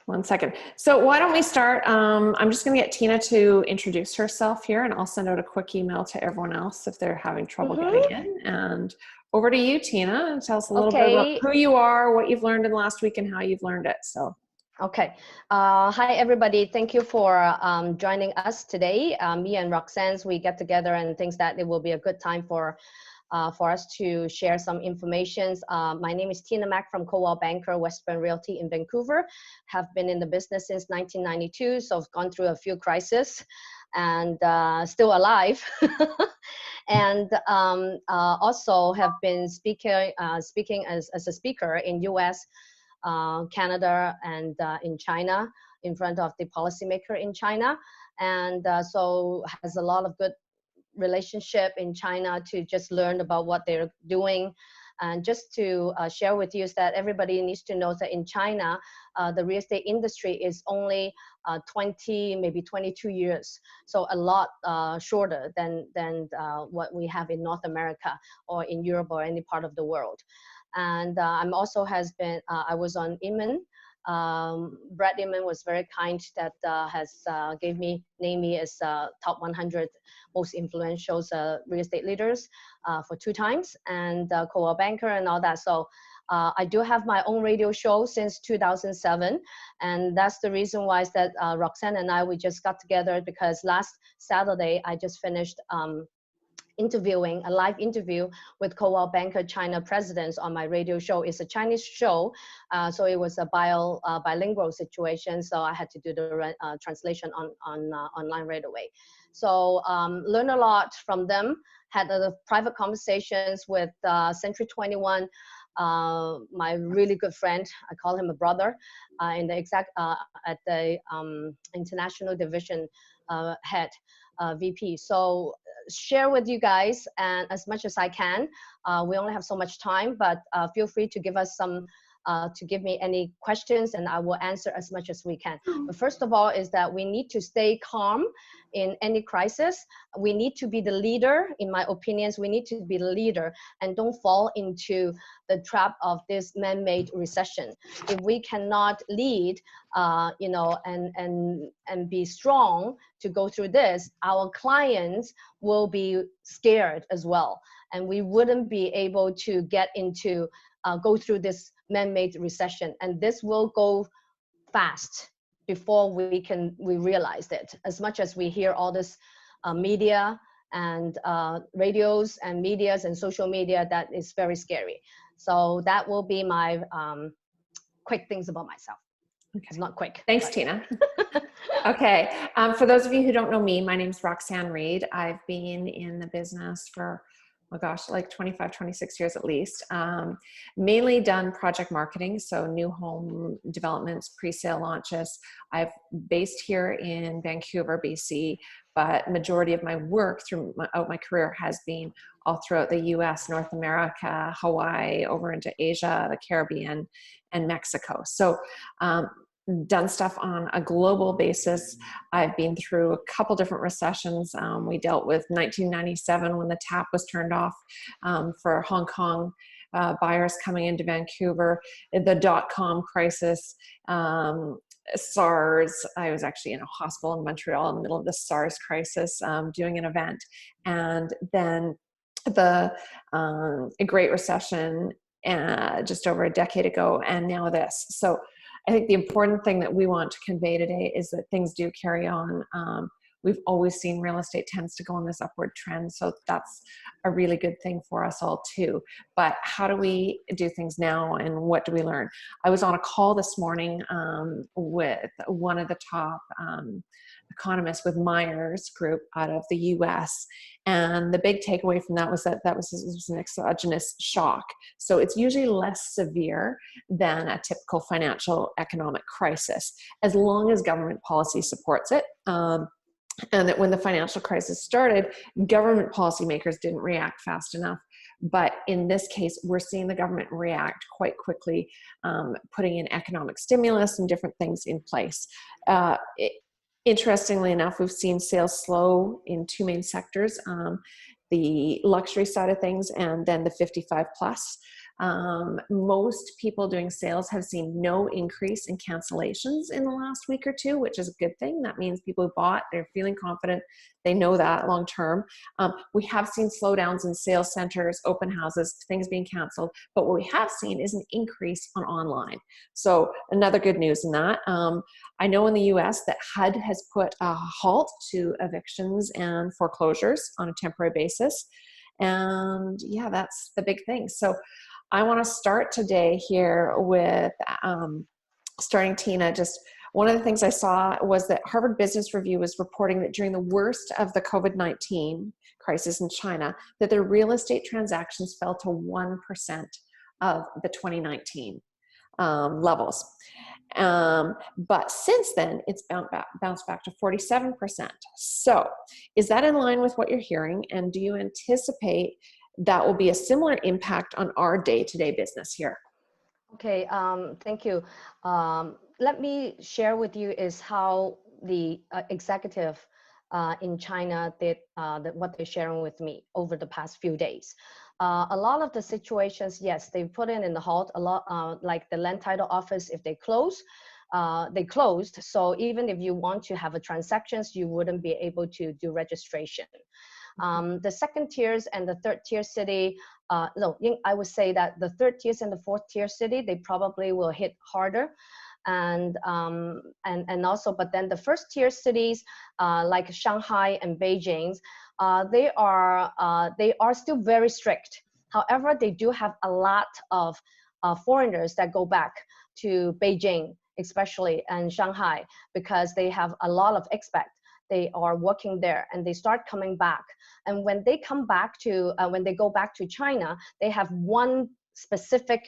One second. So why don't we start? I'm just going to get Tina to introduce herself here, and I'll send out a quick email to everyone else if they're having trouble getting in. And over to you, Tina, and tell us a little bit about who you are, what you've learned in the last week, and how you've learned it. So. Okay. Hi, everybody. Thank you for joining us today. Me and Roxanne, we get together and think that it will be a good time for us to share some information. My name is Tina Mack from Coldwell Banker Western Realty in Vancouver. Have been in the business since 1992, so I've gone through a few crises and still alive. And also have been speaking as a speaker in US, Canada, and in China in front of the policymaker in China. And so has a lot of good relationship in China to just learn about what they're doing. And just to share with you is that everybody needs to know that in China, the real estate industry is only 20, maybe 22 years. So a lot shorter than what we have in North America or in Europe or any part of the world. And I'm also I was on Inman. Brad Inman was very kind that has named me as top 100 most influential real estate leaders for 2 times, and Coldwell Banker and all that. So I do have my own radio show since 2007, and that's the reason why is that Roxanne and we just got together because last Saturday I just finished interviewing a live interview with Coldwell Banker China President on my radio show. It's a Chinese show, so it was a bilingual situation. So I had to do the translation online right away. So learn a lot from them. Had private conversations with C21, my really good friend. I call him a brother, in the at the international division head. VP. So share with you guys and as much as I can. We only have so much time, but feel free to give us to give me any questions and I will answer as much as we can. But first of all is that we need to stay calm in any crisis. We need to be the leader, in my opinions, we need to be the leader and don't fall into the trap of this man-made recession. If we cannot lead, you know, and be strong to go through this, our clients will be scared as well. And we wouldn't be able to get into, go through this man-made recession. And this will go fast before we realize it. As much as we hear all this media and radios and medias and social media, that is very scary. So that will be my quick things about myself. Okay. It's not quick. Thanks, but. Tina. Okay. For those of you who don't know me, my name is Roxanne Reid. I've been in the business for, oh gosh, like 25, 26 years at least. Mainly done project marketing, so new home developments, pre-sale launches. I've based here in Vancouver, BC, but majority of my work throughout my career has been all throughout the US, North America, Hawaii, over into Asia, the Caribbean, and Mexico. So done stuff on a global basis. I've been through a couple different recessions. We dealt with 1997 when the tap was turned off for Hong Kong buyers coming into Vancouver, the dot-com crisis, SARS. I was actually in a hospital in Montreal in the middle of the SARS crisis doing an event. And then the Great Recession just over a decade ago, and now this. So I think the important thing that we want to convey today is that things do carry on. We've always seen real estate tends to go on this upward trend, so that's a really good thing for us all too. But how do we do things now, and what do we learn? I was on a call this morning with one of the top economists with Myers Group out of the US, and the big takeaway from that was that it was an exogenous shock. So it's usually less severe than a typical financial economic crisis, as long as government policy supports it. And that when the financial crisis started, government policymakers didn't react fast enough. But in this case, we're seeing the government react quite quickly, putting in economic stimulus and different things in place. Interestingly enough, we've seen sales slow in 2 main sectors, the luxury side of things and then the 55 plus. Most people doing sales have seen no increase in cancellations in the last week or two, which is a good thing. That means people who bought, they're feeling confident. They know that long term. We have seen slowdowns in sales centers, open houses, things being canceled. But what we have seen is an increase on online. So another good news in that. I know in the US that HUD has put a halt to evictions and foreclosures on a temporary basis. And yeah, that's the big thing. So I want to start today here with starting Tina. Just one of the things I saw was that Harvard Business Review was reporting that during the worst of the COVID-19 crisis in China, that their real estate transactions fell to 1% of the 2019 levels. But since then, it's bounced back to 47%. So is that in line with what you're hearing? And do you anticipate that will be a similar impact on our day-to-day business here? Okay, thank you. Let me share with you is how the executive in China did what they're sharing with me over the past few days. A lot of the situations, yes, they put in the halt. A lot, like the land title office, if they close, they closed. So even if you want to have a transactions, you wouldn't be able to do registration. The second tiers and the third tier city, no, I would say that the third tiers and the fourth tier city, they probably will hit harder. And also, but then the first tier cities like Shanghai and Beijing, they are still very strict. However, they do have a lot of foreigners that go back to Beijing, especially, and Shanghai, because they have a lot of expats. They are working there and they start coming back. And when they come back to, when they go back to China, they have one specific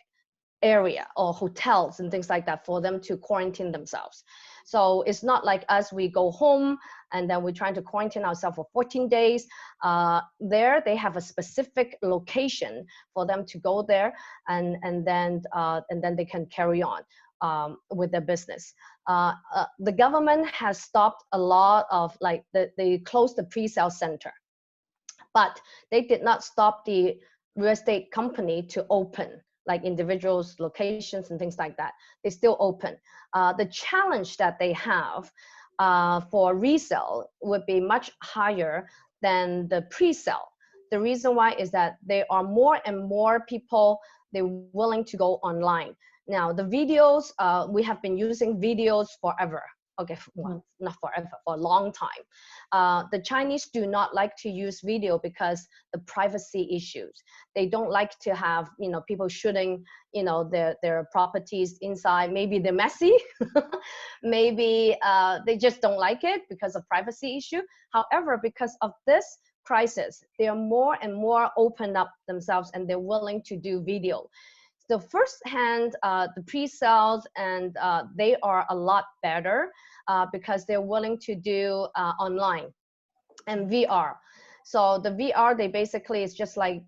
area or hotels and things like that for them to quarantine themselves. So it's not like us, we go home and then we're trying to quarantine ourselves for 14 days. There they have a specific location for them to go there, and then they can carry on with their business. The government has stopped a lot of, like, they closed the pre-sale center, but they did not stop the real estate company to open, like individuals, locations, and things like that. They still open. The challenge that they have for resale would be much higher than the pre-sale. The reason why is that there are more and more people, they're willing to go online. Now, the videos, we have been using videos forever. Okay, well, not forever, for a long time. The Chinese do not like to use video because the privacy issues. They don't like to have, people shooting, their properties inside. Maybe they're messy. Maybe they just don't like it because of privacy issue. However, because of this crisis, they are more and more open up themselves and they're willing to do video. The first hand, the pre-sales, and they are a lot better because they're willing to do online and VR. So the VR, they basically is just like,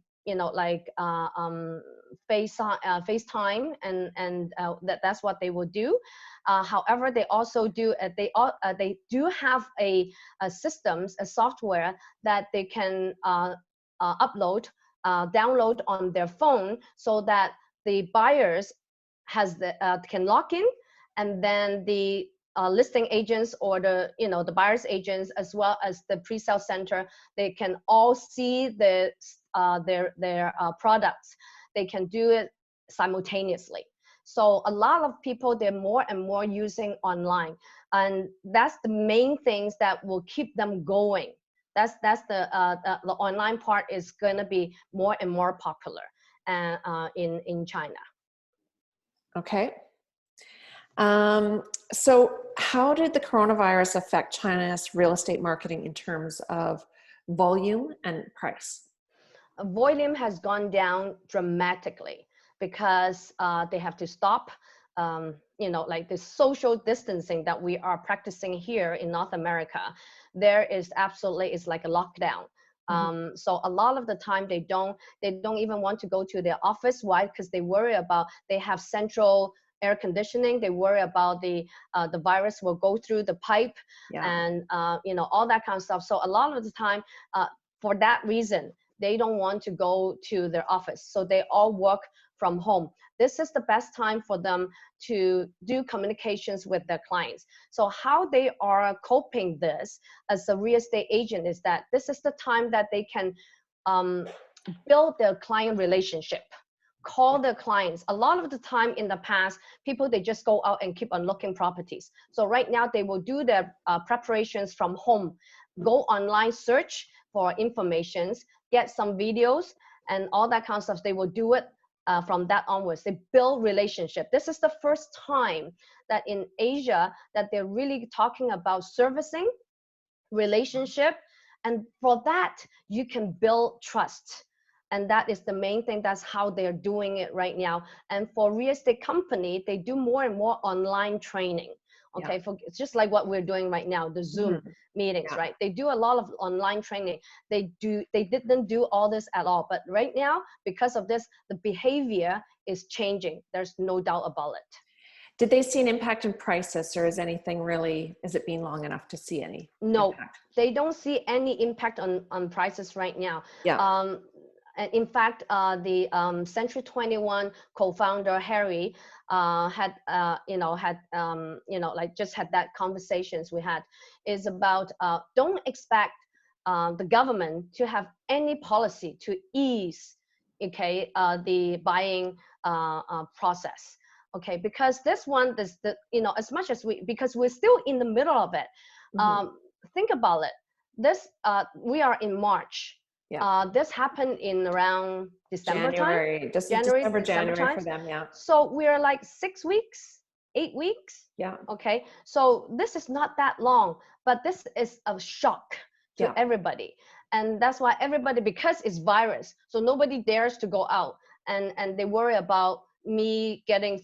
FaceTime, and that's what they will do. However, they also do, they do have a systems, a software that they can upload, download on their phone, so that the buyers can log in, and then the listing agents or the buyer's agents, as well as the pre-sale center, they can all see their products. They can do it simultaneously. So a lot of people, they're more and more using online, and that's the main things that will keep them going. That's the online part is going to be more and more popular in China. Okay. So how did the coronavirus affect China's real estate marketing in terms of volume and price? Volume has gone down dramatically because they have to stop, like the social distancing that we are practicing here in North America. There is absolutely, it's like a lockdown. So a lot of the time they don't even want to go to their office. Why? Because they worry about, they have central air conditioning. They worry about the virus will go through the pipe, and all that kind of stuff. So a lot of the time, for that reason, they don't want to go to their office. So they all work from home. This is the best time for them to do communications with their clients. So how they are coping this as a real estate agent is that this is the time that they can build their client relationship, call their clients. A lot of the time in the past, people, they just go out and keep on looking properties. So right now they will do their preparations from home, go online, search for informations, get some videos and all that kind of stuff. They will do it from that onwards. They build relationship. This is the first time that in Asia that they're really talking about servicing, relationship, and for that you can build trust. And that is the main thing. That's how they're doing it right now. And for real estate company, they do more and more online training. Okay, for it's just like what we're doing right now, the Zoom meetings, right? They do a lot of online training. They didn't do all this at all. But right now, because of this, the behavior is changing. There's no doubt about it. Did they see an impact in prices, or is anything really, has it been long enough to see any impact? They don't see any impact on prices right now. And in fact, the C21 co-founder Harry had just had that conversations we had is about don't expect the government to have any policy to ease the buying process. Okay, because this one is as much as because we're still in the middle of it. Think about it. This we are in March. This happened in around December January time. For them, So we're like 6 weeks, 8 weeks. Okay, so this is not that long, but this is a shock to everybody. And that's why everybody, because it's virus, so nobody dares to go out, and they worry about me getting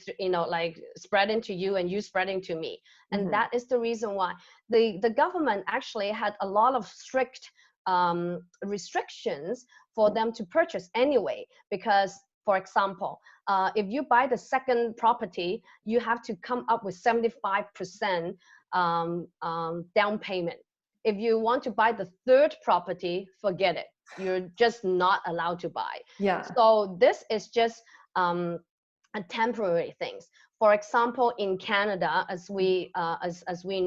spreading to you and you spreading to me. And that is the reason why the government actually had a lot of strict restrictions for them to purchase anyway, because for example, if you buy the second property, you have to come up with 75% down payment. If you want to buy the third property, forget it. You're just not allowed to buy. So this is just a temporary things. For example, in Canada, as we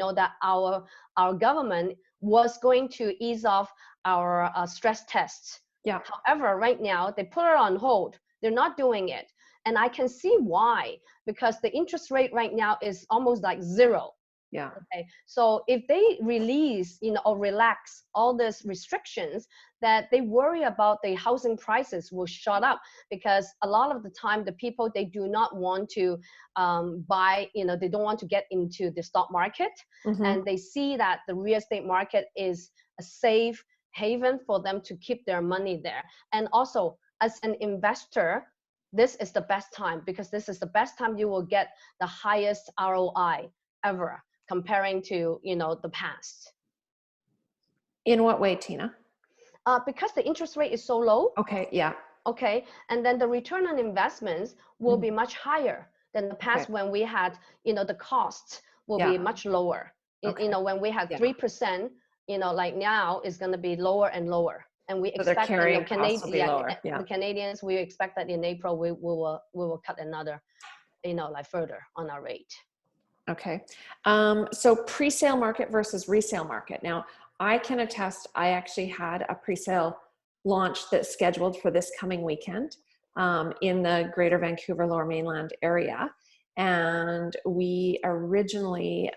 know that our government was going to ease off our stress tests. However, right now they put it on hold. They're not doing it, and I can see why, because the interest rate right now is almost like zero. Okay. So if they release, or relax all these restrictions, that they worry about the housing prices will shut up, because a lot of the time the people, they do not want to buy, they don't want to get into the stock market, and they see that the real estate market is a safe haven for them to keep their money there. And also as an investor, this is the best time, because this is the best time you will get the highest ROI ever, comparing to the past. In what way, Tina? Because the interest rate is so low. Okay, and then the return on investments will be much higher than the past, when we had the costs will be much lower. When we had 3%, like now is going to be lower and lower, and we expect the Canadians, we expect that in April we will cut another further on our rate. Okay. So pre-sale market versus resale market. Now, I can attest, I actually had a pre-sale launch that's scheduled for this coming weekend in the Greater Vancouver Lower Mainland area. And we originally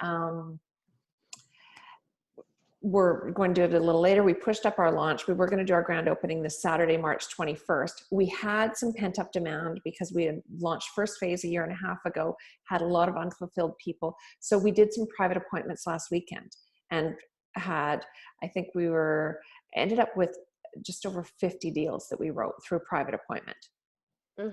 were going to do it a little later. We pushed up our launch. We were going to do our grand opening this Saturday, March 21st. We had some pent up demand because we had launched first phase a year and a half ago, had a lot of unfulfilled people. So we did some private appointments last weekend and had, I think ended up with just over 50 deals that we wrote through private appointment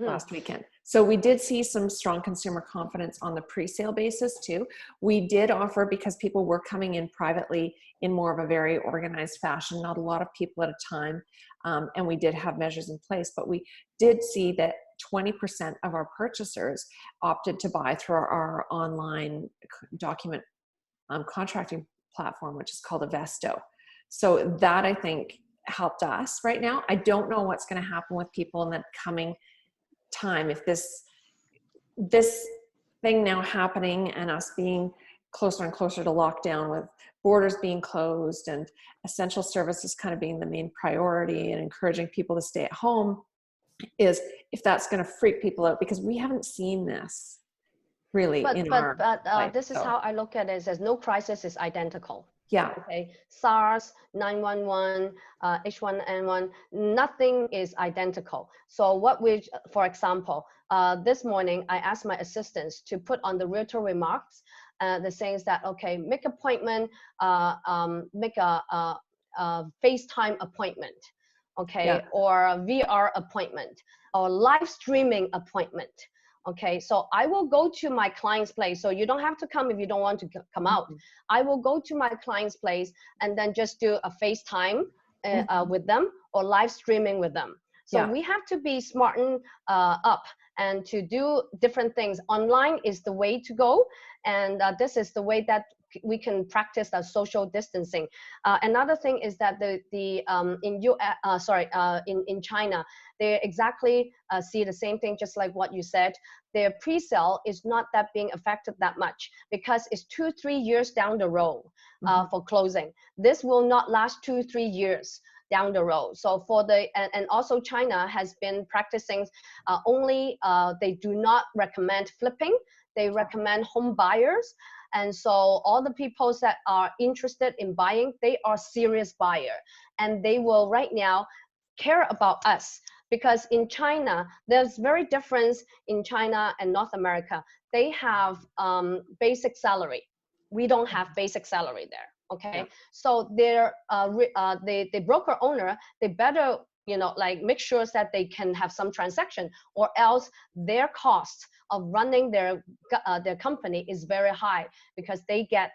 last weekend. So we did see some strong consumer confidence on the pre-sale basis too. We did offer, because people were coming in privately in more of a very organized fashion, not a lot of people at a time. And we did have measures in place, but we did see that 20% of our purchasers opted to buy through our online document contracting platform, which is called Avesto. So that, I think, helped us right now. I don't know what's going to happen with people in the coming time, if this thing now happening and us being closer and closer to lockdown, with borders being closed and essential services kind of being the main priority and encouraging people to stay at home, is if that's going to freak people out, because we haven't seen this really in our life. This is how I look at it, as no crisis is identical. Yeah. Okay. SARS, 911, H1N1, nothing is identical. So for example, this morning I asked my assistants to put on the realtor remarks the sayings that, okay, make appointment, make a FaceTime appointment, okay, Yeah. or a VR appointment, or live streaming appointment. Okay, so I will go to my client's place. So you don't have to come if you don't want to come out. I will go to my client's place and then just do a FaceTime with them, or live streaming with them. So we have to be smartened up and to do different things. Online is the way to go. And this is the way that we can practice the social distancing. Another thing is that in China, they exactly see the same thing, just like what you said. Their pre-sale is not that being affected that much, because it's 2-3 years down the road for closing. This will not last 2-3 years down the road. So and also China has been practicing only, they do not recommend flipping. They recommend home buyers. And so all the people that are interested in buying, they are serious buyer, and they will right now care about us. Because in China, there's very difference in China and North America. They have basic salary. We don't have basic salary there. Okay, yeah. So the broker owner, they better, you know, like make sure that they can have some transaction, or else their costs of running their company is very high, because they get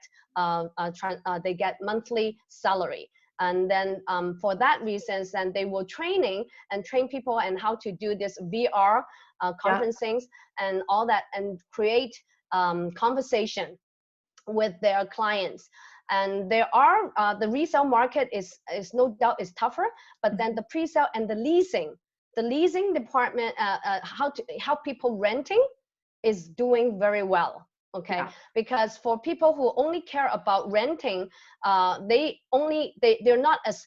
monthly salary. And then for that reasons, then they will train people and how to do this VR conferencing and all that, and create conversation with their clients. And there are the resale market is no doubt is tougher, but then the pre-sale and the leasing department, how people renting is doing very well. Okay, yeah. Because for people who only care about renting, they're not as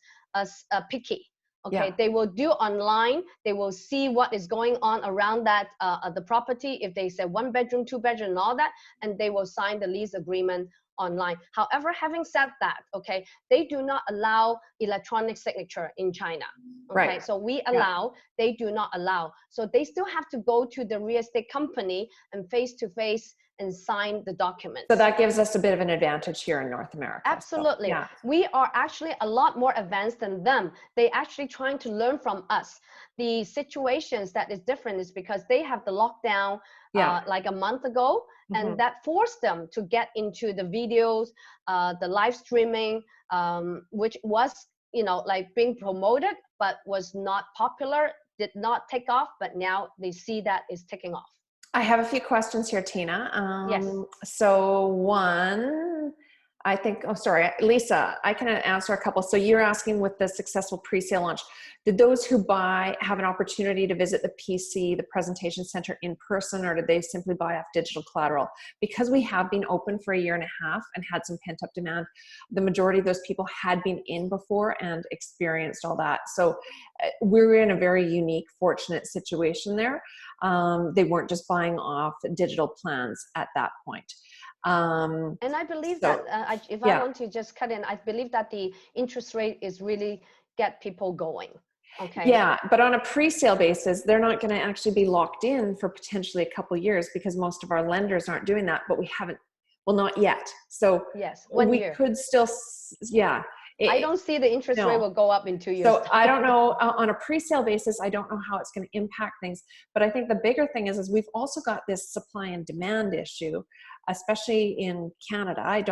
picky. Okay, yeah. They will do online. They will see what is going on around that the property. If they say 1 bedroom, 2 bedroom, and all that, and they will sign the lease agreement online. However, having said that, okay, they do not allow electronic signature in China. Okay, right. So we allow, yeah. They do not allow. So they still have to go to the real estate company and face to face and sign the documents. So that gives us a bit of an advantage here in North America. Absolutely. So, yeah. We are actually a lot more advanced than them. They actually trying to learn from us. The situations that is different is because they have the lockdown like a month ago, and that forced them to get into the videos, the live streaming, which was, you know, like being promoted, but was not popular, did not take off, but now they see that is taking off. I have a few questions here, Tina. Yes. So one, I think, oh, sorry, Lisa, I can answer a couple. So you're asking, with the successful pre-sale launch, did those who buy have an opportunity to visit the PC, the presentation center, in person, or did they simply buy off digital collateral? Because we have been open for 1.5 years and had some pent-up demand, the majority of those people had been in before and experienced all that. So we're in a very unique, fortunate situation there. They weren't just buying off digital plans at that point. And I believe that if I want to just cut in, I believe that the interest rate is really get people going. Okay. Yeah, but on a pre-sale basis, they're not going to actually be locked in for potentially a couple of years, because most of our lenders aren't doing that, but we haven't, well, not yet. So yes, 1 year. We could still, yeah. I don't see the interest rate will go up in 2 years. So I don't know, on a pre-sale basis, I don't know how it's going to impact things. But I think the bigger thing is we've also got this supply and demand issue, especially in Canada. I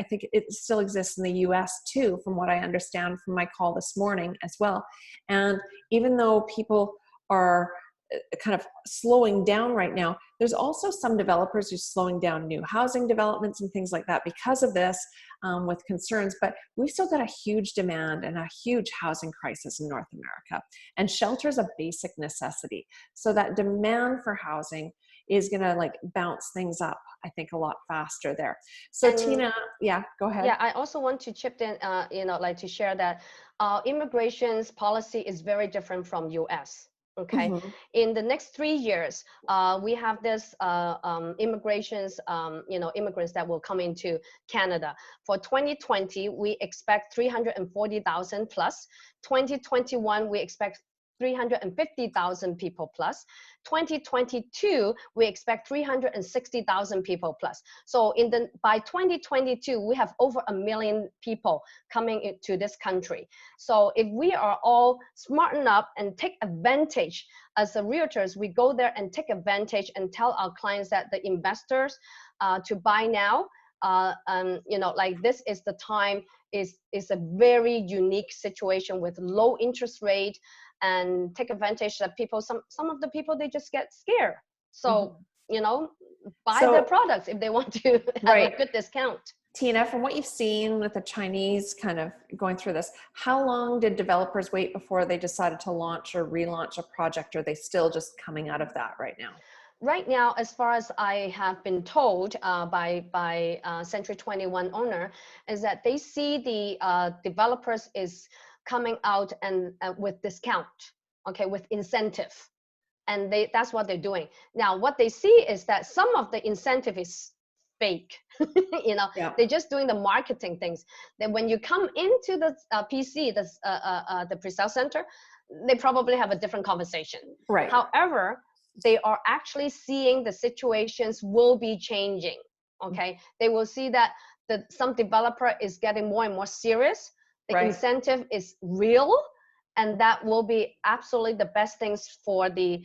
think it still exists in the US too, from what I understand from my call this morning as well. And even though people are kind of slowing down right now. There's also some developers who are slowing down new housing developments and things like that because of this, with concerns, but we've still got a huge demand and a huge housing crisis in North America. And shelter is a basic necessity. So that demand for housing is gonna like bounce things up, I think, a lot faster there. So And Tina, yeah, go ahead. yeah, I also want to chip in, like to share that immigration's policy is very different from US. Okay, Mm-hmm. in the next 3 years, we have this immigrations, immigrants that will come into Canada. For 2020, we expect 340,000 plus. 2021, we expect 350,000 people plus. 2022, we expect 360,000 people plus. So by 2022, we have over 1 million people coming into this country. So if we are all smart enough and take advantage, as the realtors, we go there and take advantage and tell our clients that the investors to buy now, like this is the time, is a very unique situation with low interest rate, and take advantage that people, some of the people, they just get scared. So, buy their products if they want to have a good discount. Tina, from what you've seen with the Chinese kind of going through this, how long did developers wait before they decided to launch or relaunch a project? Or are they still just coming out of that right now? Right now, as far as I have been told by Century 21 owner, is that they see the developers is coming out and with discount, okay, with incentive, and that's what they're doing. Now, what they see is that some of the incentive is fake. They're just doing the marketing things. Then when you come into the PC, the Presale Center, they probably have a different conversation. Right. However, they are actually seeing the situations will be changing. Okay, they will see that some developer is getting more and more serious. The incentive is real, and that will be absolutely the best things for the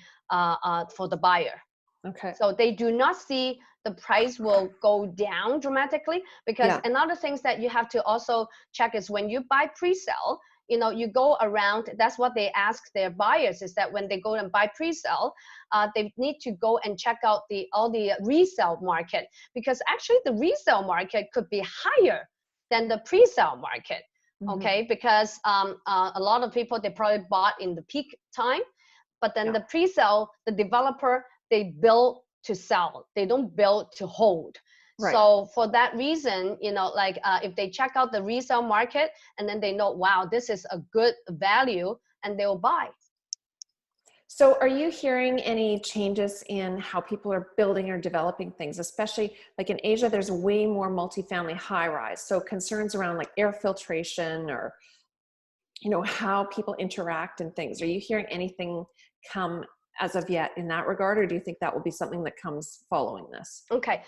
buyer. Okay. So they do not see the price will go down dramatically, because another things that you have to also check is when you buy pre-sale, you go around, that's what they ask their buyers, is that when they go and buy pre-sale, they need to go and check out all the resale market, because actually the resale market could be higher than the pre-sale market. Okay, because a lot of people, they probably bought in the peak time, but then the pre-sale, the developer, they build to sell, they don't build to hold. So for that reason, if they check out the resale market and then they know, wow, this is a good value, and they'll buy. So are you hearing any changes in how people are building or developing things, especially like in Asia, there's way more multifamily high rise. So concerns around like air filtration or, how people interact and things. Are you hearing anything come as of yet in that regard, or do you think that will be something that comes following this? Okay,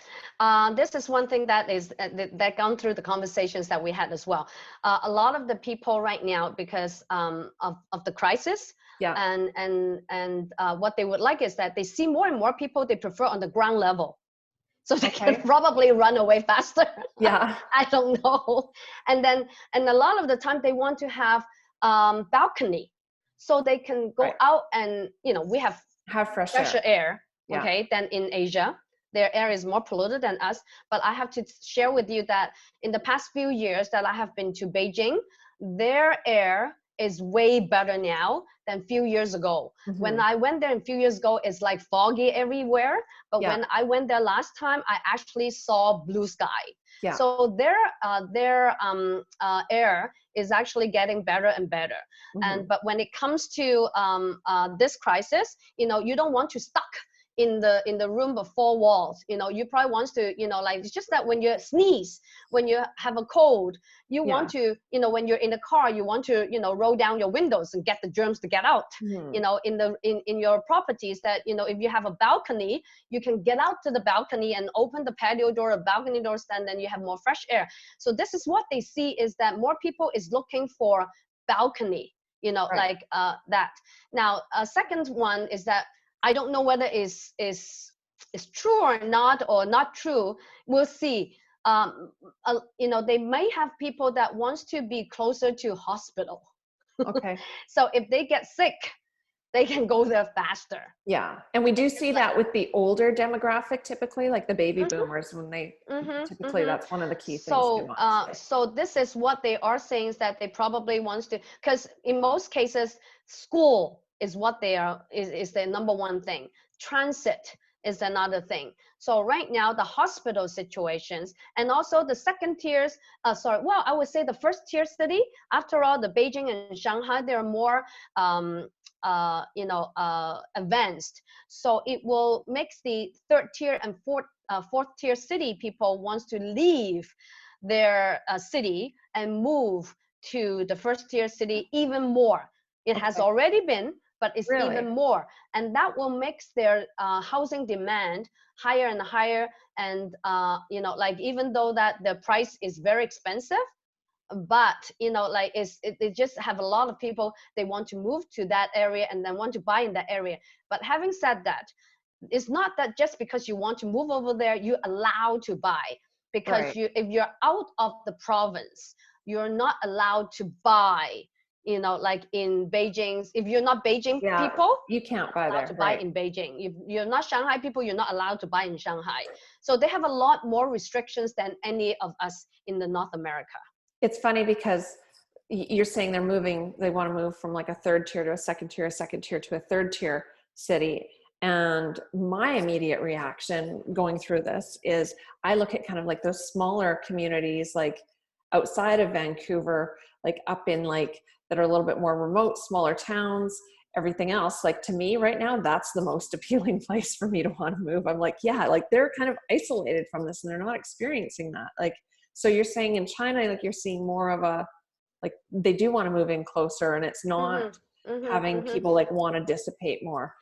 this is one thing that is that gone through the conversations that we had as well. A lot of the people right now, because of the crisis, and what they would like is that they see more and more people they prefer on the ground level, so they can probably run away faster. I don't know. And a lot of the time they want to have balcony, so they can go out and we have fresher air. Okay, than in Asia. Their air is more polluted than us. But I have to share with you that in the past few years that I have been to Beijing, their air is way better now than a few years ago. When I went there a few years ago, it's like foggy everywhere. But when I went there last time, I actually saw blue sky. So their air is actually getting better and better. But when it comes to this crisis, you don't want to stuck in the room with four walls. You probably want to, it's just that when you sneeze, when you have a cold, you want to, when you're in the car, you want to, roll down your windows and get the germs to get out. In your properties, that if you have a balcony, you can get out to the balcony and open the patio door or balcony doors, and then you have more fresh air. So this is what they see, is that more people is looking for balcony, like that. Now, a second one is that I don't know whether is true or not true. We'll see. They may have people that wants to be closer to hospital. Okay. So if they get sick, they can go there faster. Yeah. And we do see that with the older demographic, typically, like the baby Mhm. boomers, when they typically, Mhm. that's one of the key things they want to stay. So this is what they are saying, is that they probably wants to, because in most cases, school is what they are, is the number one thing. Transit is another thing. So right now, the hospital situations, and also the second tiers, well, I would say the first tier city, after all, the Beijing and Shanghai, they're more, advanced. So it will make the third tier and fourth tier city people wants to leave their city and move to the first tier city even more. It has already been, but it's even more, and that will make their housing demand higher and higher. And like, even though that the price is very expensive, but like they just have a lot of people, they want to move to that area and then want to buy in that area. But having said that, it's not that just because you want to move over there you're allowed to buy, because if you're out of the province, you're not allowed to buy, like in Beijing. If you're not Beijing people, you can't buy there. To buy in Beijing. If you're not Shanghai people, you're not allowed to buy in Shanghai. So they have a lot more restrictions than any of us in the North America. It's funny because you're saying they want to move from like a third tier to a second tier to a third tier city. And my immediate reaction going through this is I look at kind of like those smaller communities, like outside of Vancouver, like up in like that are a little bit more remote, smaller towns, everything else. Like, to me right now, that's the most appealing place for me to want to move. I'm like, yeah, like they're kind of isolated from this and they're not experiencing that. Like, so you're saying in China, like you're seeing more of a, like they do want to move in closer, and it's not having people like want to dissipate more.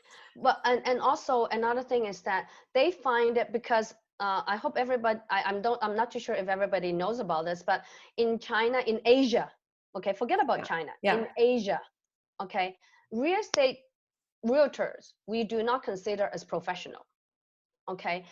But and also another thing is that they find it, because I hope everybody, I'm not too sure if everybody knows about this, but in China, in Asia, okay, forget about China, in Asia, okay, real estate realtors, we do not consider as professional. Okay,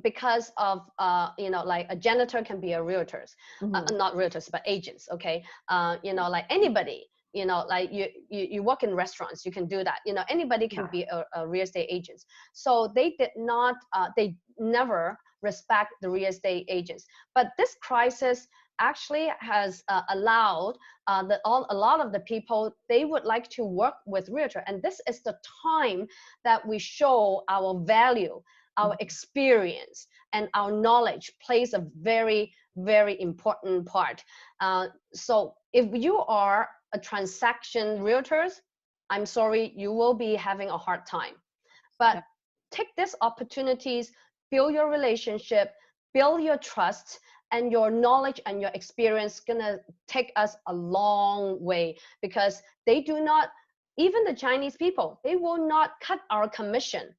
because of like a janitor can be a realtors, not realtors but agents. Okay, like anybody, like you work in restaurants, you can do that. Anybody can be a real estate agent. So they did not, they never respect the real estate agents. But this crisis actually has allowed a lot of the people, they would like to work with realtor, and this is the time that we show our value, our experience, and our knowledge plays a very, very important part. So if you are a transaction realtors, I'm sorry, you will be having a hard time. But take these opportunities, build your relationship, build your trust, and your knowledge and your experience gonna take us a long way, because they do not, even the Chinese people, they will not cut our commission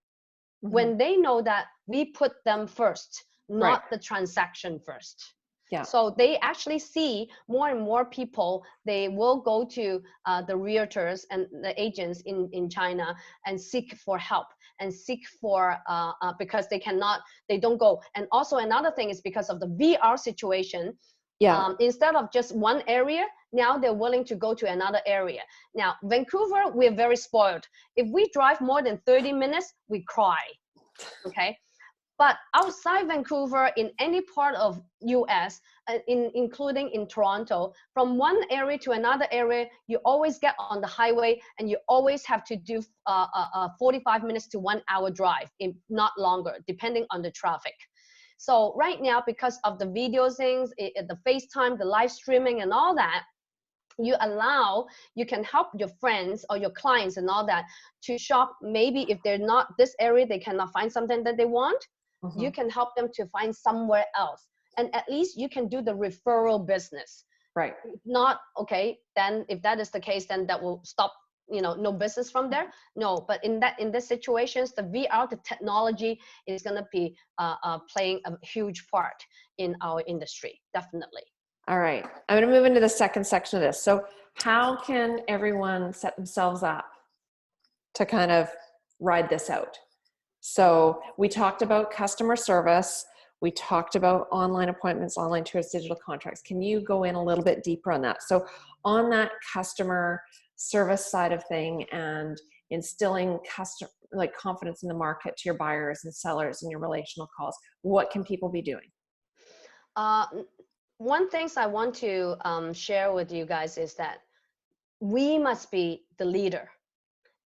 when they know that we put them first, not the transaction first. Yeah. So they actually see more and more people, they will go to the realtors and the agents in China and seek for help and seek for, because they don't go. And also another thing is because of the VR situation, instead of just one area, now they're willing to go to another area. Now, Vancouver, we're very spoiled. If we drive more than 30 minutes, we cry, okay? But outside Vancouver, in any part of US, including in Toronto, from one area to another area, you always get on the highway and you always have to do 45 minutes to 1 hour drive, if not longer, depending on the traffic. So right now, because of the video things, the FaceTime, the live streaming and all that, you can help your friends or your clients and all that to shop. Maybe if they're not this area, they cannot find something that they want, you can help them to find somewhere else. And at least you can do the referral business. Right. If not, okay, then if that is the case, then that will stop, no business from there. No, but in this situations, the VR, the technology is going to be playing a huge part in our industry, definitely. All right, I'm going to move into the second section of this. So how can everyone set themselves up to kind of ride this out? So we talked about customer service. We talked about online appointments, online tours, digital contracts. Can you go in a little bit deeper on that? So on that customer service side of thing and instilling customer like confidence in the market to your buyers and sellers and your relational calls? What can people be doing? One thing I want to share with you guys is that we must be the leader.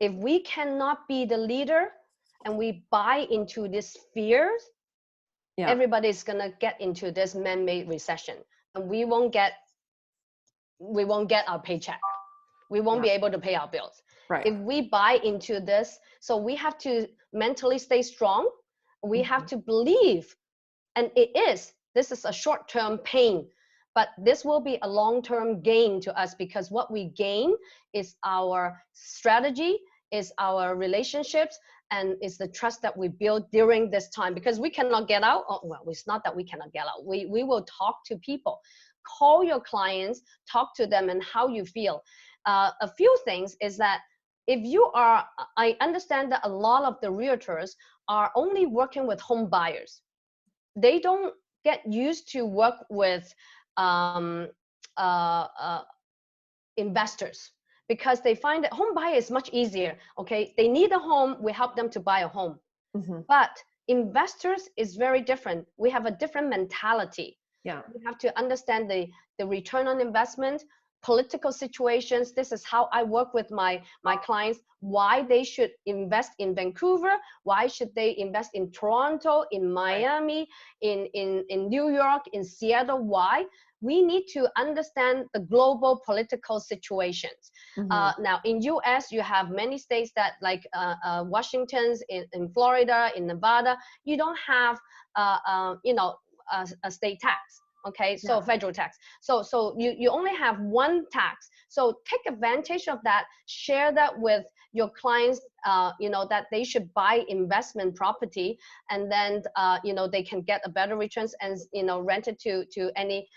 If we cannot be the leader and we buy into this fears, Yeah. everybody's gonna get into this man-made recession, and we won't get our paycheck. We won't be able to pay our bills. Right. If we buy into this, so we have to mentally stay strong. We have to believe, and this is a short-term pain, but this will be a long-term gain to us, because what we gain is our strategy, is our relationships, and is the trust that we build during this time, because we cannot get out. Oh, well, it's not that we cannot get out. We will talk to people, call your clients, talk to them and how you feel. A few things is that I understand that a lot of the realtors are only working with home buyers. They don't get used to work with investors, because they find that home buyer is much easier. Okay, they need a home, we help them to buy a home. But investors is very different. We have a different mentality. Yeah. We have to understand the return on investment, political situations. This is how I work with my clients, why they should invest in Vancouver, why should they invest in Toronto, in Miami, in New York, in Seattle. Why? We need to understand the global political situations. Now in US, you have many states that like Washington's, in Florida, in Nevada, you don't have a state tax. Okay, so federal tax. So you only have one tax. So take advantage of that. Share that with your clients. That they should buy investment property, and then they can get a better returns, and rent it to any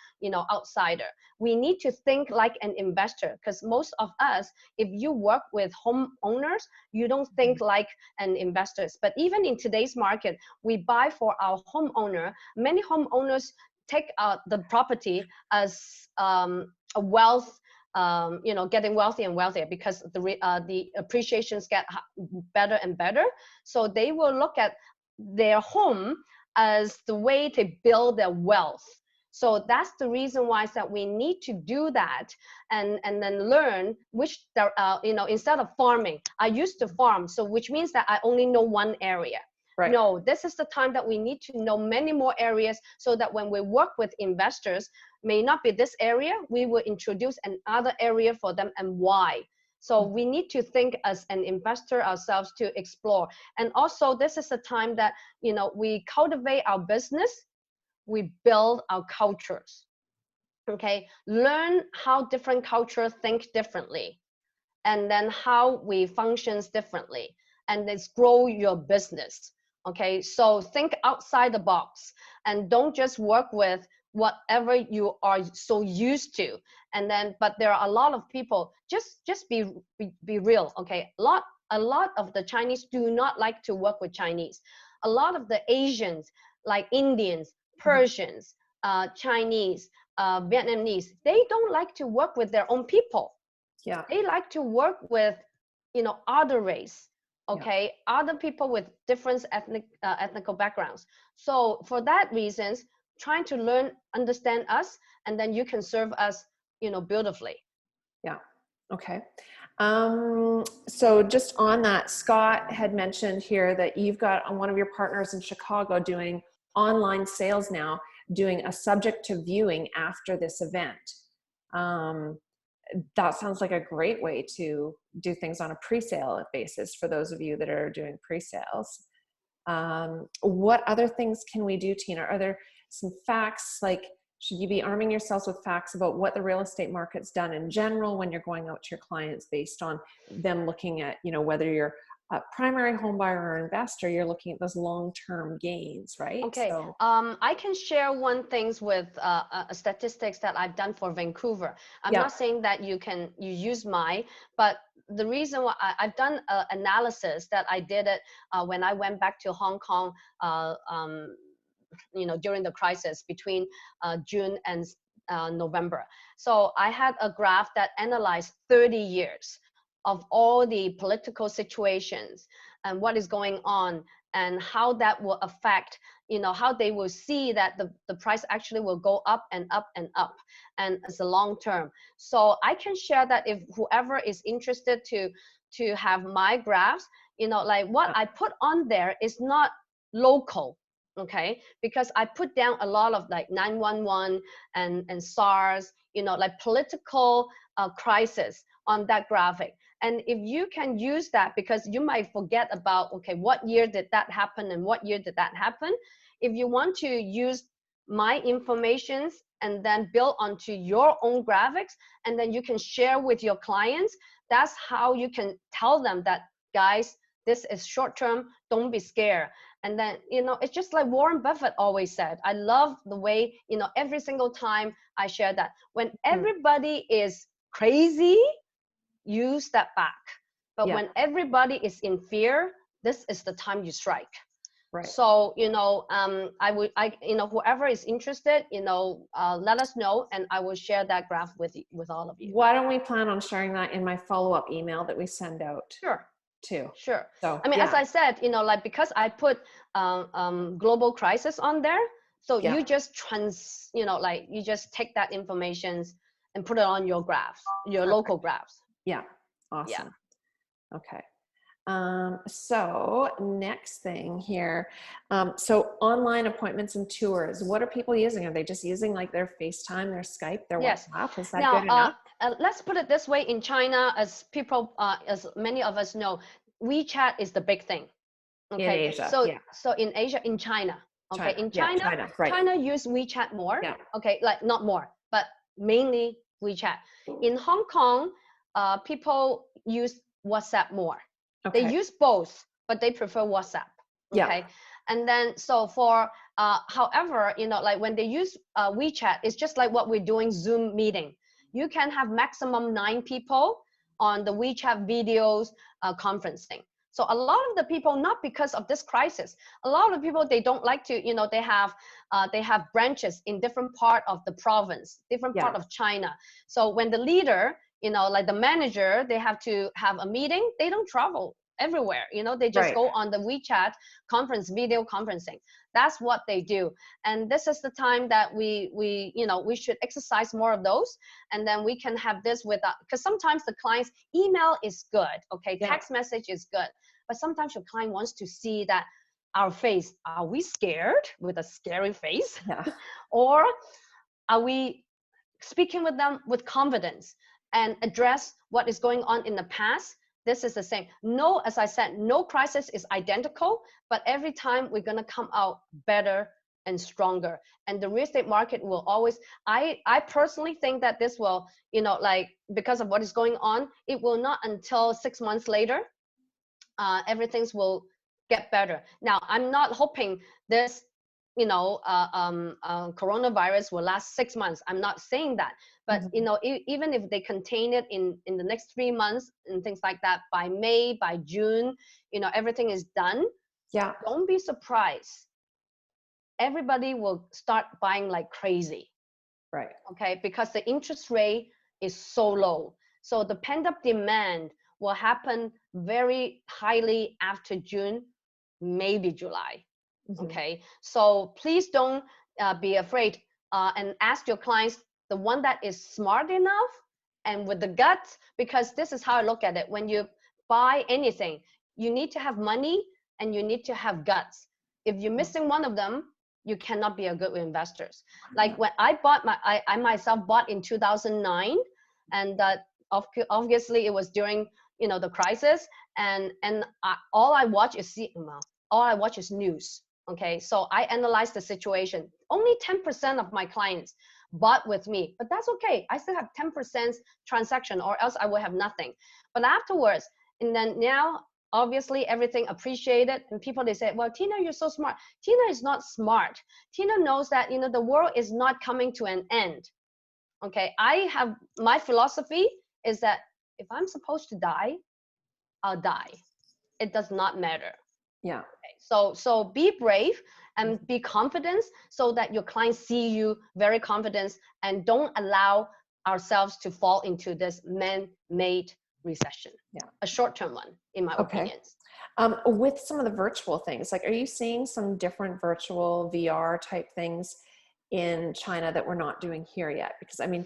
outsider. We need to think like an investor, because most of us, if you work with homeowners, you don't think like an investors. But even in today's market, we buy for our homeowner. Many homeowners take the property as a wealth, getting wealthier and wealthier, because the appreciations get better and better. So they will look at their home as the way to build their wealth. So that's the reason why is that we need to do that, and then learn which instead of farming. I used to farm, so which means that I only know one area. Right. No, this is the time that we need to know many more areas, so that when we work with investors, may not be this area, we will introduce another area for them, and why. So we need to think as an investor ourselves to explore. And also, this is a time that we cultivate our business, we build our cultures. Okay, learn how different cultures think differently, and then how we functions differently, and let's grow your business. Okay, so think outside the box, and don't just work with whatever you are so used to. And then, but there are a lot of people, just be real. Okay, a lot of the Chinese do not like to work with Chinese. A lot of the Asians, like Indians, Persians, Chinese, Vietnamese, they don't like to work with their own people. Yeah, they like to work with other race. Okay, other people with different ethnical backgrounds. So for that reasons, trying to learn, understand us, and then you can serve us beautifully. Yeah. Okay. So just on that, Scott had mentioned here that you've got one of your partners in Chicago doing online sales now, doing a subject to viewing after this event. That sounds like a great way to do things on a pre-sale basis for those of you that are doing pre-sales. What other things can we do, Tina? Are there some facts, like should you be arming yourselves with facts about what the real estate market's done in general when you're going out to your clients, based on them looking at, whether you're a primary home buyer or investor, you're looking at those long-term gains, right? Okay, so, I can share one things with statistics that I've done for Vancouver. I'm not saying that you use mine, but the reason why I've done analysis that I did it when I went back to Hong Kong, during the crisis between June and November. So I had a graph that analyzed 30 years. of all the political situations and what is going on, and how that will affect, how they will see that the price actually will go up and up and up, and it's a long term. So I can share that if whoever is interested to have my graphs, like what I put on there is not local, okay, because I put down a lot of like 911 and SARS, like political crisis on that graphic. And if you can use that, because you might forget about, okay, what year did that happen and what year did that happen? If you want to use my informations and then build onto your own graphics, and then you can share with your clients, that's how you can tell them that, guys, this is short term, don't be scared. And then, it's just like Warren Buffett always said. I love the way, every single time I share that. When everybody is crazy, you step back. But when everybody is in fear, this is the time you strike. Right. So, whoever is interested, let us know, and I will share that graph with all of you. Why don't we plan on sharing that in my follow-up email that we send out? Sure. Too. Sure. So, I mean, as I said, like, because I put global crisis on there, so you just you just take that information and put it on your graphs, your local graphs. Yeah. Awesome. Yeah. Okay. So next thing here, so online appointments and tours, what are people using? Are they just using like their FaceTime, their Skype, their WhatsApp? Is that good enough? Let's put it this way. In China, as many of us know, WeChat is the big thing. Okay. In Asia. So in Asia, in China. Okay. China. In China, right. China use WeChat more. Yeah. Okay. Like not more, but mainly WeChat. In Hong Kong, people use WhatsApp more. Okay. They use both, but they prefer WhatsApp. Okay. Yeah. And then, so for, however, like when they use WeChat, it's just like what we're doing Zoom meeting. You can have maximum 9 people on the WeChat videos conferencing. So a lot of the people, not because of this crisis, a lot of people, they don't like to, they have branches in different part of the province, different part of China. So when the leader, like the manager, they have to have a meeting, they don't travel everywhere, they just go on the WeChat conference, video conferencing. That's what they do. And this is the time that we should exercise more of those. And then we can have this with, because sometimes the client's email is good, okay, text message is good, but sometimes your client wants to see that our face, are we scared with a scary face? Yeah. Or are we speaking with them with confidence and address what is going on in the past? This is the same. No, as I said, no crisis is identical, but every time we're going to come out better and stronger. And the real estate market will always, I personally think that this will, like, because of what is going on, it will not until 6 months later, everything will get better. Now, I'm not hoping this, coronavirus will last 6 months. I'm not saying that, but even if they contain it in the next 3 months and things like that, by May, by June, everything is done. Yeah. Don't be surprised. Everybody will start buying like crazy. Right. Okay. Because the interest rate is so low. So the pent-up demand will happen very highly after June, maybe July. Okay, so please don't be afraid and ask your clients, the one that is smart enough and with the guts, because this is how I look at it. When you buy anything, you need to have money and you need to have guts. If you're missing one of them, you cannot be a good investor. Like when I bought I myself bought in 2009, and obviously it was during the crisis, and all I watch is news. Okay, so I analyzed the situation. Only 10% of my clients bought with me, but that's okay. I still have 10% transaction, or else I will have nothing. But afterwards, and then now, obviously everything appreciated, and people, they say, well, Tina, you're so smart. Tina is not smart. Tina knows that the world is not coming to an end. Okay, I have my philosophy is that if I'm supposed to die, I'll die. It does not matter. Yeah. Okay. So be brave and be confident, so that your clients see you very confident, and don't allow ourselves to fall into this man-made recession. Yeah. A short-term one, in my opinion. With some of the virtual things, like, are you seeing some different virtual VR type things in China that we're not doing here yet? Because I mean,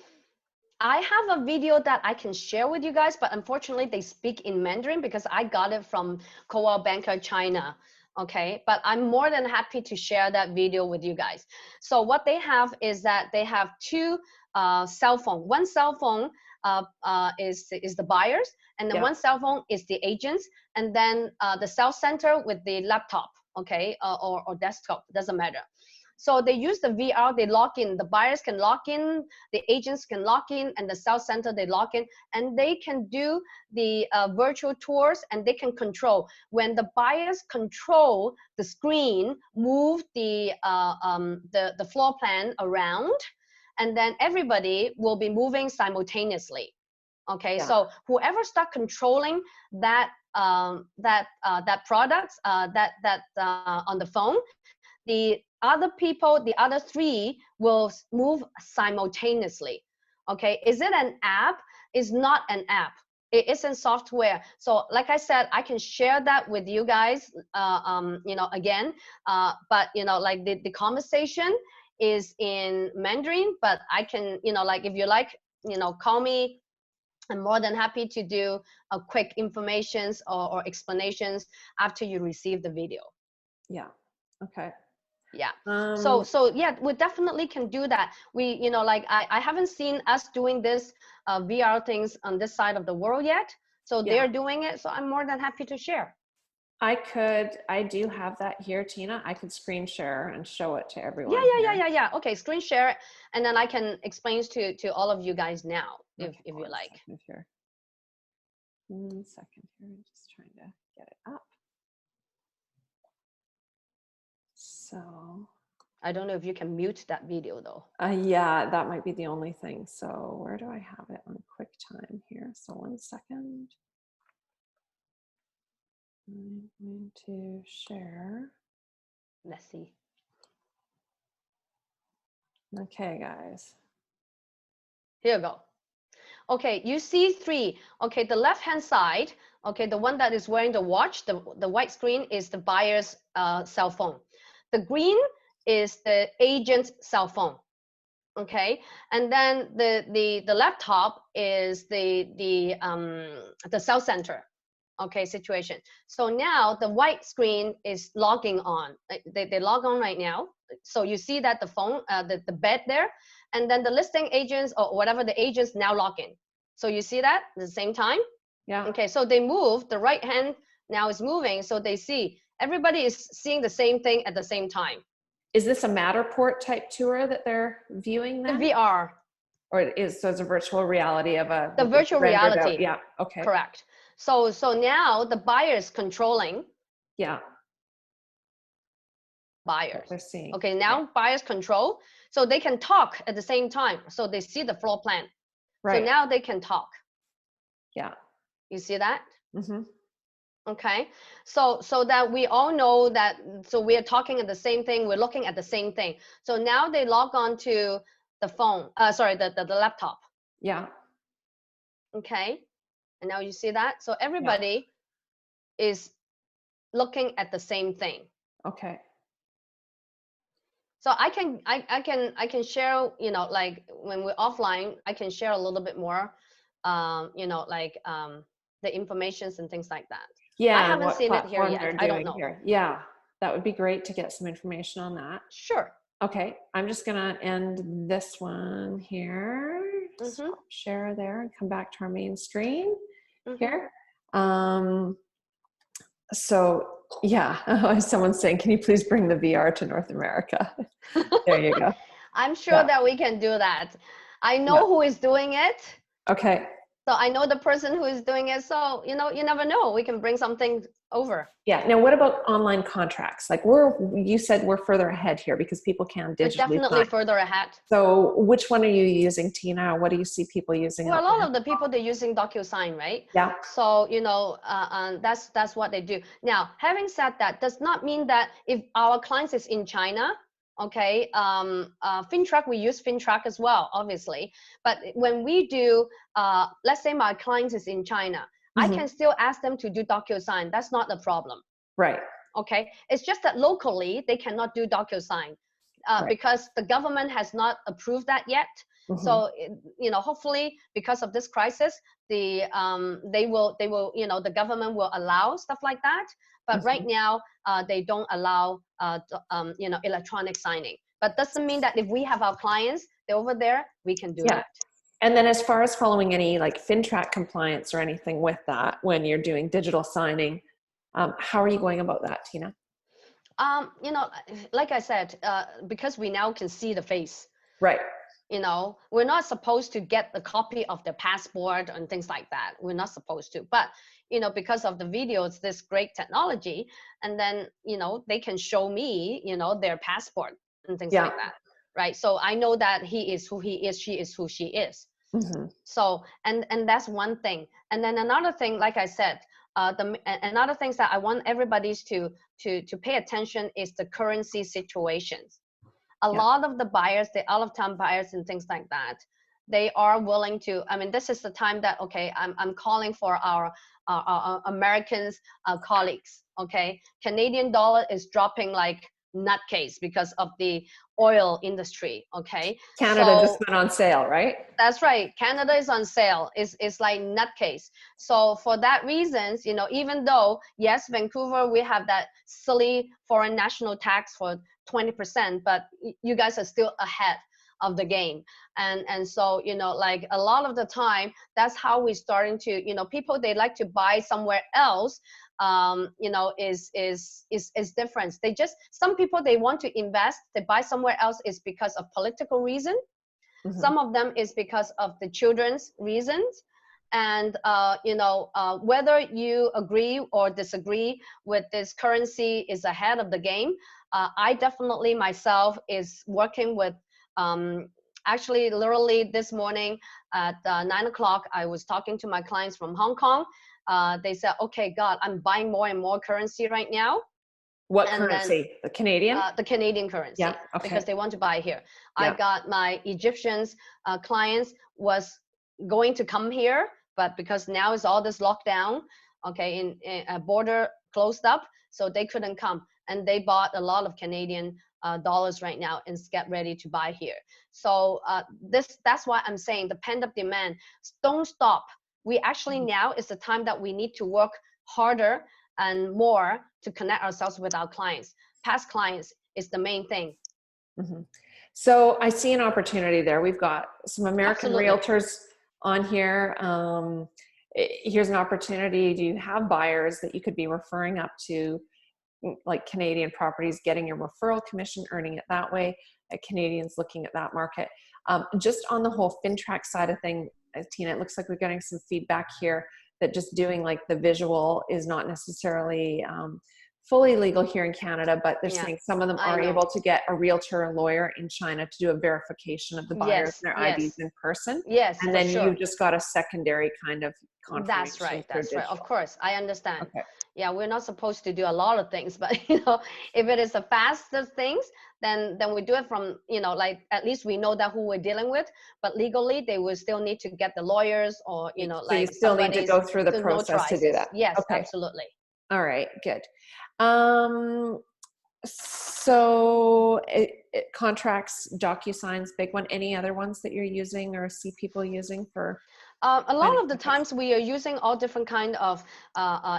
I have a video that I can share with you guys, but unfortunately they speak in Mandarin because I got it from Coldwell Banker China. Okay, but I'm more than happy to share that video with you guys. So what they have is that they have two cell phone. One cell phone is the buyers, and then one cell phone is the agents, and then the sales center with the laptop, okay, or desktop, doesn't matter. So they use the VR, they log in, the buyers can log in, the agents can log in, and the sales center, they log in, and they can do the virtual tours, and they can control. When the buyers control the screen, move the floor plan around, and then everybody will be moving simultaneously. Okay, so whoever start controlling that that product on the phone, the other people, the other three will move simultaneously. Okay, is it an app? It's not an app. It isn't software. So like I said, I can share that with you guys, you know, again, but you know, like the conversation is in Mandarin, but I can, you know, like if you like, you know, call me. I'm more than happy to do a quick informations or explanations after you receive the video. Yeah. Okay. Yeah. So yeah, we definitely can do that. We, you know, like I haven't seen us doing this VR things on this side of the world yet. So they're doing it. So I'm more than happy to share. I do have that here, Tina. I could screen share and show it to everyone. Yeah. Okay, screen share, and then I can explain to all of you guys now, if you like. Here. 1 second here. I'm just trying to get it up. So I don't know if you can mute that video though. Yeah, that might be the only thing. So where do I have it on QuickTime here? So 1 second. I'm going to share. Let's see. Okay, guys. Here you go. Okay, you see three. Okay, the left-hand side, okay, the one that is wearing the watch, the white screen is the buyer's cell phone. The green is the agent's cell phone. Okay, and then the laptop is the cell center. Okay, situation. So now the white screen is logging on. They log on right now. So you see that the phone, the bed there, and then the listing agents or whatever the agents now log in. So you see that at the same time? Yeah. Okay, so they move, the right hand now is moving, so they see, everybody is seeing the same thing at the same time. Is this a Matterport type tour that they're viewing then? The VR. Or it is, so it's a virtual reality of a... The virtual reality. Yeah, okay. Correct. So now the buyer's controlling. Yeah. Buyers. They're seeing. Okay, now buyers control, so they can talk at the same time. So they see the floor plan. Right. So now they can talk. Yeah. You see that? Mm-hmm. Okay, so that we all know that, so we're talking at the same thing, we're looking at the same thing. So now they log on to the phone, sorry, the laptop. Yeah. Okay, and now you see that? So everybody is looking at the same thing. Okay. So I can share, you know, like when we're offline, I can share a little bit more, you know, like the informations and things like that. Yeah, I haven't seen it here yet. I don't know. Here. Yeah, that would be great to get some information on that. Sure. Okay, I'm just gonna end this one here. Stop share there and come back to our main screen here. So yeah, someone's saying, can you please bring the VR to North America? There you go. I'm sure that we can do that. I know who is doing it. Okay. So I know the person who is doing it. So, you know, you never know. We can bring something over. Yeah. Now, what about online contracts? Like you said we're further ahead here because people can digitally. We're definitely further ahead. So which one are you using, Tina? What do you see people using? Well, a lot of the people, they're using DocuSign, right? Yeah. So, you know, that's what they do. Now, having said that, does not mean that if our clients is in China, okay, FinTrack, we use FinTrack as well, obviously. But when we do, let's say my client is in China, I can still ask them to do DocuSign. That's not the problem. Right. Okay, it's just that locally they cannot do DocuSign because the government has not approved that yet. So you know, hopefully because of this crisis, they will you know, the government will allow stuff like that. But right now they don't allow you know, electronic signing. But doesn't mean that if we have our clients, they're over there, we can do it. And then as far as following any like FinTrack compliance or anything with that, when you're doing digital signing, how are you going about that, Tina? You know, like I said, because we now can see the face. Right. You know, we're not supposed to get the copy of their passport and things like that. We're not supposed to. But, you know, because of the videos, this great technology, and then, you know, they can show me, you know, their passport and things like that. Right. So I know that he is who he is, she is who she is. So, and that's one thing. And then another thing, like I said, another things that I want everybody to pay attention is the currency situations. A lot of the buyers, the out-of-town buyers and things like that, they are willing to, I mean, this is the time that, okay, I'm calling for our Americans colleagues, okay? Canadian dollar is dropping like nutcase because of the oil industry, okay? Canada just went on sale, right? That's right. Canada is on sale. It's like nutcase. So for that reasons, you know, even though, yes, Vancouver, we have that silly foreign national tax for 20%, but you guys are still ahead of the game. And so, you know, like a lot of the time, that's how we're starting to, you know, people, they like to buy somewhere else, you know, is different. They just, some people, they want to invest, they buy somewhere else is because of political reason. Some of them is because of the children's reasons. And, you know, whether you agree or disagree with this currency is ahead of the game, I definitely myself is working with, actually literally this morning at 9 o'clock, I was talking to my clients from Hong Kong. They said, okay, God, I'm buying more and more currency right now. What currency? Then, the Canadian? The Canadian currency, because they want to buy here. I got my Egyptians clients was going to come here, but because now is all this lockdown, okay, in a border closed up, so they couldn't come. And they bought a lot of Canadian dollars right now and get ready to buy here. So that's why I'm saying the pent-up demand, don't stop. We actually now is the time that we need to work harder and more to connect ourselves with our clients. Past clients is the main thing. So I see an opportunity there. We've got some American realtors on here. Here's an opportunity. Do you have buyers that you could be referring up to, like Canadian properties, getting your referral commission, earning it that way? Canadians looking at that market. Just on the whole FinTrack side of thing, Tina, it looks like we're getting some feedback here that just doing like the visual is not necessarily fully legal here in Canada, but they're saying some of them are able to get a realtor or lawyer in China to do a verification of the buyers and their IDs in person. And then you've just got a secondary kind of confirmation. That's right. That's right. Of course, I understand. Yeah, we're not supposed to do a lot of things, but you know, if it is the fastest things, then we do it from, you know, like at least we know that who we're dealing with. But legally, they will still need to get the lawyers or, you know, so like you still need to go through the process to do that. Yes, absolutely. All right, good. So contracts, DocuSigns, big one. Any other ones that you're using or see people using for? A lot of the times we are using all different kind of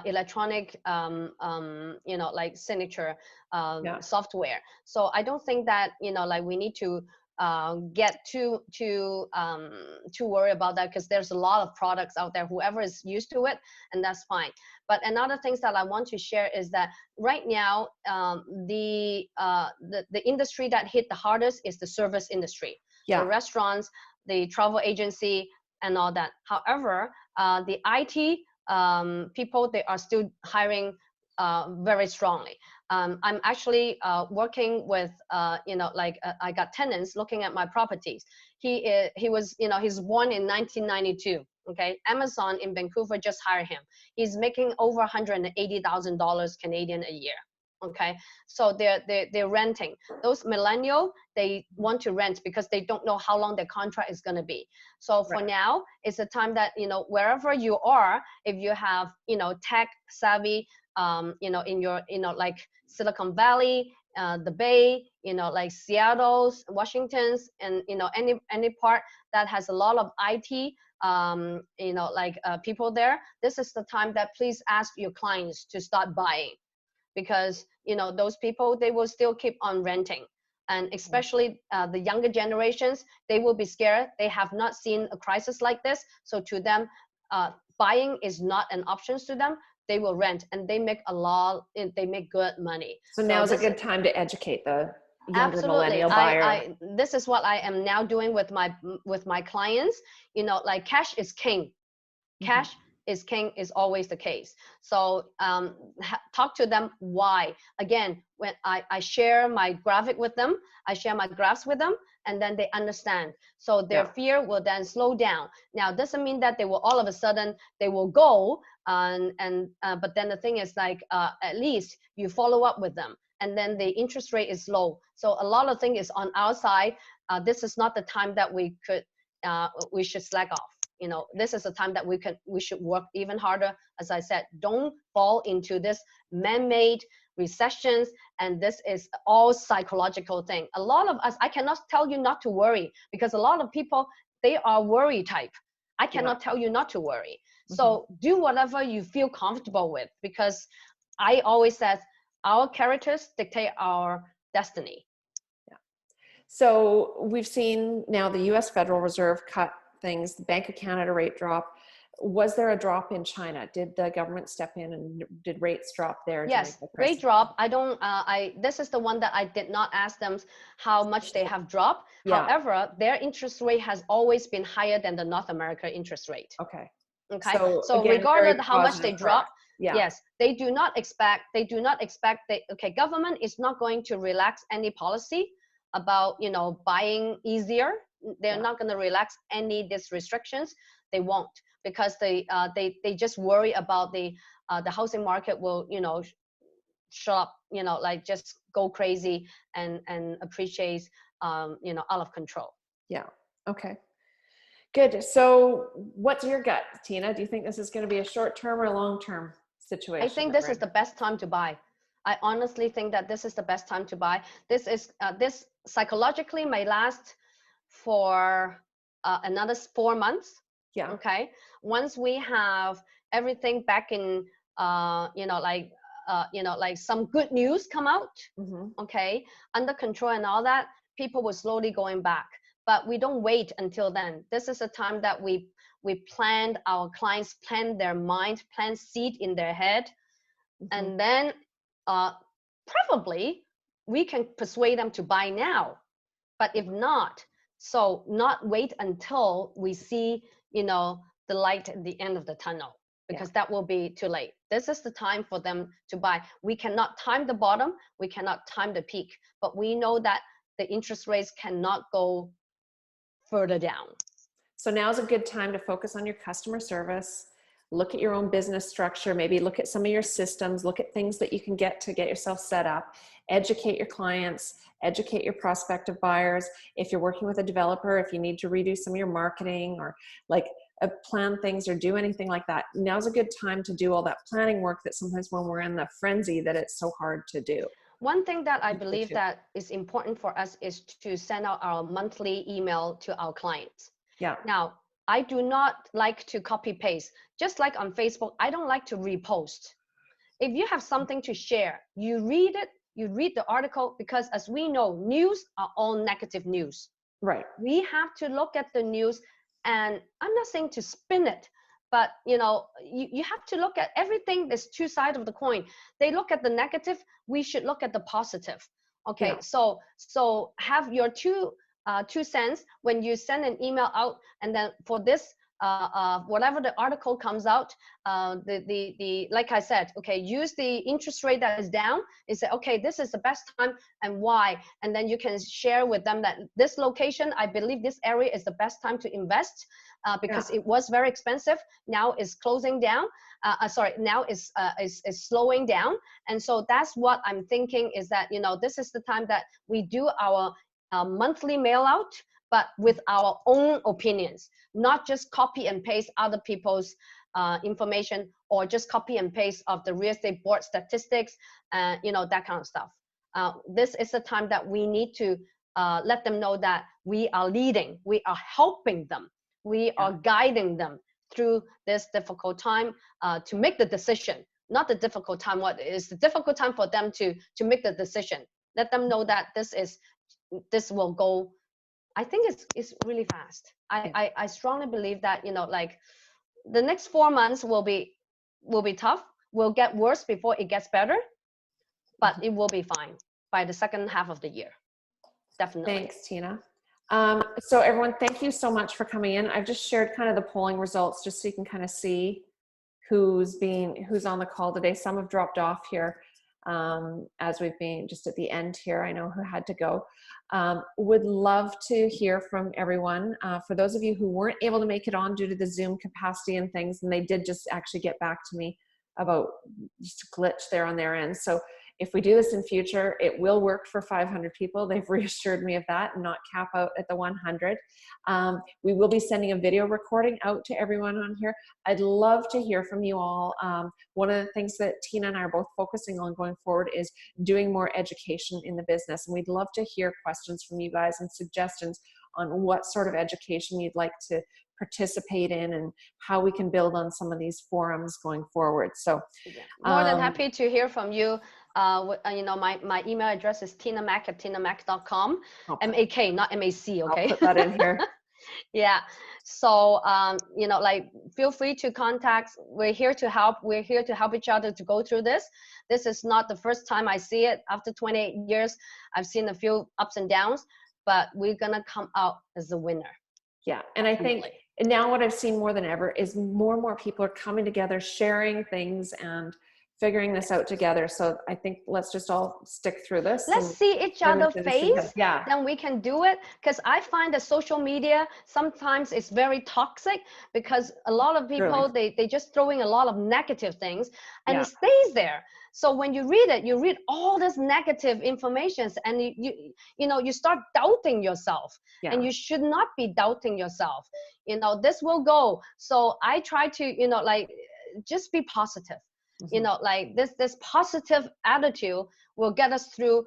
electronic, you know, like signature software. So I don't think that, you know, like we need to get too worried about that, because there's a lot of products out there, whoever is used to it, and that's fine. But another things that I want to share is that right now, the industry that hit the hardest is the service industry, the restaurants, the travel agency, and all that. However, the IT people, they are still hiring very strongly. I'm actually working with, you know, like I got tenants looking at my properties. He was, you know, he's born in 1992. Okay, Amazon in Vancouver just hired him. He's making over $180,000 Canadian a year. Okay, so they're renting. Those millennial, they want to rent because they don't know how long their contract is going to be. So for Right. now, it's a time that, you know, wherever you are, if you have, you know, tech savvy, you know, in your, you know, like Silicon Valley, the Bay, you know, like Seattle's, Washington's, and, you know, any part that has a lot of IT, you know, like people there, this is the time that please ask your clients to start buying, because, you know, those people, they will still keep on renting. And especially the younger generations, they will be scared. They have not seen a crisis like this. So to them, buying is not an option to them. They will rent, and they make a lot, they make good money. So now is a good time to educate the younger Absolutely. millennial buyer. This is what I am now doing with my clients. You know, like cash is king. Cash is king is always the case. So talk to them why. Again, when I share my graphic with them, I share my graphs with them, and then they understand. So their fear will then slow down. Now, doesn't mean that they will all of a sudden they will go, but then the thing is like at least you follow up with them, and then the interest rate is low. So a lot of things is on our side. This is not the time that we should slack off. You know, this is a time that we should work even harder. As I said, don't fall into this man-made recessions, and this is all psychological thing. A lot of us, I cannot tell you not to worry, because a lot of people, they are worry type. I cannot tell you not to worry. So do whatever you feel comfortable with, because I always said our characters dictate our destiny. So we've seen now the US Federal Reserve cut things, the Bank of Canada rate drop. Was there a drop in China? Did the government step in and did rates drop there? Yes, rate drop. I don't, this is the one that I did not ask them how much they have dropped. Yeah. However, their interest rate has always been higher than the North America interest rate. Okay. Okay. So again, regardless of how much they drop, yeah. yes, they do not expect, okay, government is not going to relax any policy about, you know, buying easier. They're not going to relax any these restrictions. They won't, because they just worry about the housing market will, you know, shut up, you know, like just go crazy and appreciate, you know, out of control. Yeah. Okay. Good. So what's your gut, Tina? Do you think this is going to be a short-term or long-term situation? I think this is the best time to buy. I honestly think that this is the best time to buy. This is this psychologically may last for another 4 months. Yeah. Okay. Once we have everything back in, you know, like some good news come out, okay, under control and all that, people will slowly going back. But we don't wait until then. This is a time that we planned, our clients plan their mind, plant seed in their head, and then probably we can persuade them to buy now. But if not, so not wait until we see, you know, the light at the end of the tunnel, because that will be too late. This is the time for them to buy. We cannot time the bottom, we cannot time the peak, but we know that the interest rates cannot go further down. So now's a good time to focus on your customer service, look at your own business structure, maybe look at some of your systems, look at things that you can get to get yourself set up, educate your clients, educate your prospective buyers. If you're working with a developer, if you need to redo some of your marketing or like plan things or do anything like that, now's a good time to do all that planning work that sometimes when we're in the frenzy that it's so hard to do. One thing that I believe that is important for us is to send out our monthly email to our clients. Yeah. Now, I do not like to copy paste. Just like on Facebook, I don't like to repost. If you have something to share, you read it, you read the article, because as we know, news are all negative news. Right. We have to look at the news, and I'm not saying to spin it, but you know, you have to look at everything. There's two sides of the coin. They look at the negative, we should look at the positive. Okay, so have your two cents when you send an email out, and then for this whatever the article comes out, like I said, okay, use the interest rate that is down and say, okay, this is the best time and why. And then you can share with them that this location, I believe this area is the best time to invest because it was very expensive. Now is closing down. Now is slowing down. And so that's what I'm thinking is that, this is the time that we do our monthly mail out, but with our own opinions, not just copy and paste other people's information or just copy and paste of the real estate board statistics, that kind of stuff. This is the time that we need to let them know that we are leading, we are helping them, we are guiding them through this difficult time to make the decision. Not the difficult time, what is the difficult time for them to make the decision. Let them know that this will go, I think it's really fast. I strongly believe that, like the next 4 months will be tough, will get worse before it gets better, but it will be fine by the second half of the year. Definitely. Thanks, Tina. So everyone, thank you so much for coming in. I've just shared kind of the polling results just so you can kind of see who's on the call today. Some have dropped off here as we've been just at the end here. I know who had to go. Would love to hear from everyone. For those of you who weren't able to make it on due to the Zoom capacity and things, and they did just actually get back to me about just a glitch there on their end. So if we do this in future, it will work for 500 people. They've reassured me of that and not cap out at the 100. We will be sending a video recording out to everyone on here. I'd love to hear from you all. One of the things that Tina and I are both focusing on going forward is doing more education in the business. And we'd love to hear questions from you guys and suggestions on what sort of education you'd like to participate in and how we can build on some of these forums going forward. So more than happy to hear from you. My email address is tinamac@tinamac.com. M-A-K, not M-A-C, okay? I'll put that in here. Yeah. So, like, feel free to contact. We're here to help. We're here to help each other to go through this. This is not the first time I see it. After 28 years, I've seen a few ups and downs, but we're going to come out as a winner. Yeah. And I think now what I've seen more than ever is more and more people are coming together, sharing things and figuring this out together. So I think let's just all stick through this. Let's see each other's face. Yeah. Then we can do it. Because I find that social media sometimes is very toxic because a lot of people, they just throw in a lot of negative things and it stays there. So when you read it, you read all this negative information and you start doubting yourself, and you should not be doubting yourself. This will go. So I try to, just be positive. Like this positive attitude will get us through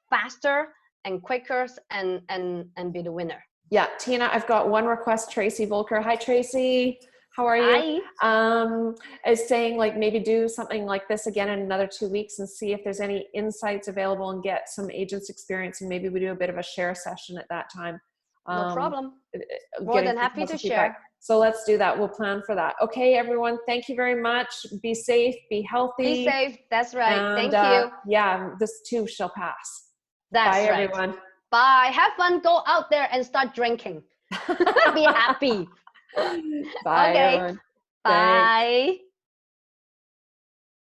faster and quicker and be the winner. Yeah. Tina, I've got one request. Tracy Volker. Hi, Tracy. How are you? Hi. Is saying like maybe do something like this again in another 2 weeks and see if there's any insights available and get some agents experience, and maybe we do a bit of a share session at that time. No problem. More than happy to share. So let's do that. We'll plan for that. Okay, everyone. Thank you very much. Be safe. Be healthy. Be safe. That's right. And, thank you. Yeah, this too shall pass. That's Bye, right. everyone. Bye. Have fun. Go out there and start drinking. Be happy. Bye, okay. everyone. Bye. Thanks.